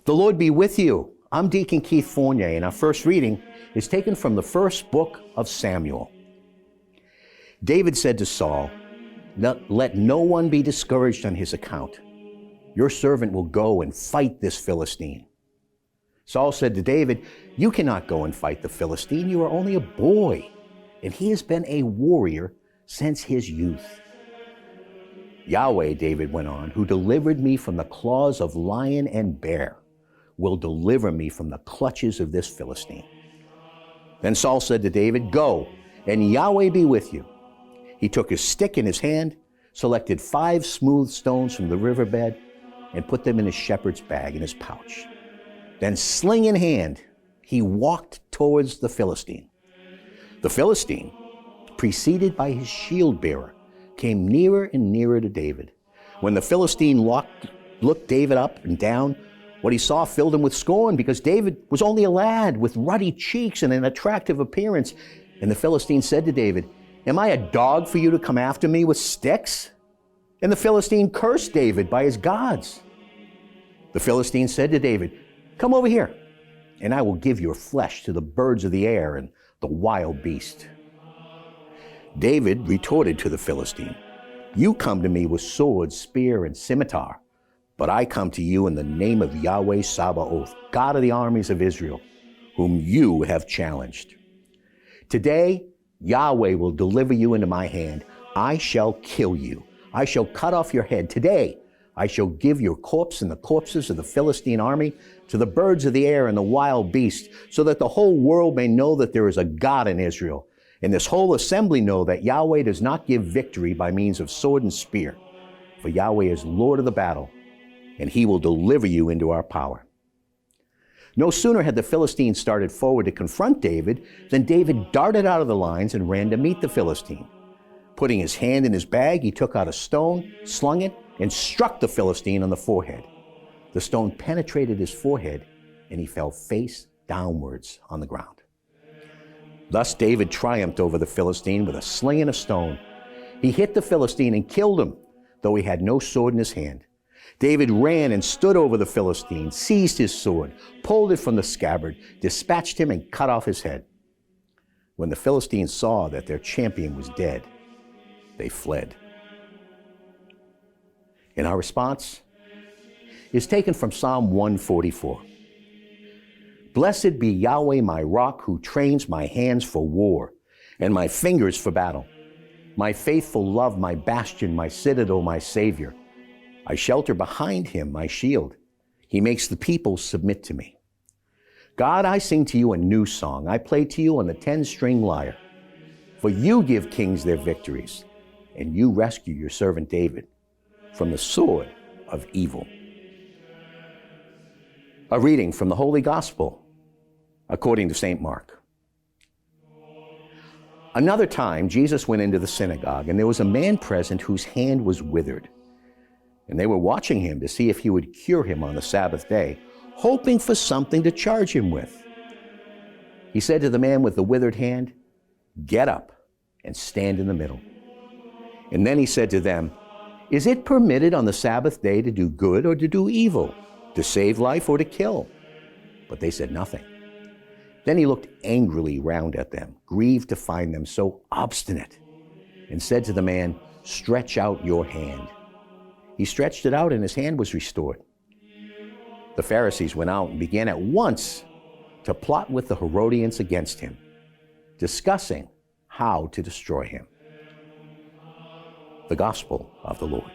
The Lord be with you. I'm Deacon Keith Fournier, and our first reading is taken from the first book of Samuel. David said to Saul, "Let no one be discouraged on his account. Your servant will go and fight this Philistine." Saul said to David, "You cannot go and fight the Philistine. You are only a boy, and he has been a warrior since his youth." "Yahweh," David went on, "who delivered me from the claws of lion and bear, will deliver me from the clutches of this Philistine." Then Saul said to David, "Go, and Yahweh be with you." He took his stick in his hand, selected 5 smooth stones from the riverbed, and put them in his shepherd's bag in his pouch. Then, sling in hand, he walked towards the Philistine. The Philistine, preceded by his shield bearer, came nearer and nearer to David. When the Philistine looked David up and down, what he saw filled him with scorn, because David was only a lad with ruddy cheeks and an attractive appearance. And the Philistine said to David, "Am I a dog for you to come after me with sticks?" And the Philistine cursed David by his gods. The Philistine said to David, "Come over here, and I will give your flesh to the birds of the air and the wild beast." David retorted to the Philistine, "You come to me with sword, spear, and scimitar, but I come to you in the name of Yahweh Sabaoth, God of the armies of Israel, whom you have challenged. Today, Yahweh will deliver you into my hand. I shall kill you. I shall cut off your head. Today, I shall give your corpse and the corpses of the Philistine army to the birds of the air and the wild beasts, so that the whole world may know that there is a God in Israel, and this whole assembly know that Yahweh does not give victory by means of sword and spear. For Yahweh is Lord of the battle, and he will deliver you into our power." No sooner had the Philistines started forward to confront David than David darted out of the lines and ran to meet the Philistine. Putting his hand in his bag, he took out a stone, slung it, and struck the Philistine on the forehead. The stone penetrated his forehead, and he fell face downwards on the ground. Thus David triumphed over the Philistine with a sling and a stone. He hit the Philistine and killed him, though he had no sword in his hand. David ran and stood over the Philistine, seized his sword, pulled it from the scabbard, dispatched him, and cut off his head. When the Philistines saw that their champion was dead, they fled. And our response is taken from Psalm 144. "Blessed be Yahweh, my rock, who trains my hands for war and my fingers for battle. My faithful love, my bastion, my citadel, my Savior. I shelter behind him, my shield. He makes the people submit to me. God, I sing to you a new song. I play to you on the 10-string lyre. For you give kings their victories, and you rescue your servant David from the sword of evil." A reading from the Holy Gospel according to St. Mark. Another time, Jesus went into the synagogue, and there was a man present whose hand was withered. And they were watching him to see if he would cure him on the Sabbath day, hoping for something to charge him with. He said to the man with the withered hand, "Get up and stand in the middle." And then he said to them, "Is it permitted on the Sabbath day to do good or to do evil, to save life or to kill?" But they said nothing. Then he looked angrily round at them, grieved to find them so obstinate, and said to the man, "Stretch out your hand." He stretched it out, and his hand was restored. The Pharisees went out and began at once to plot with the Herodians against him, discussing how to destroy him. The Gospel of the Lord.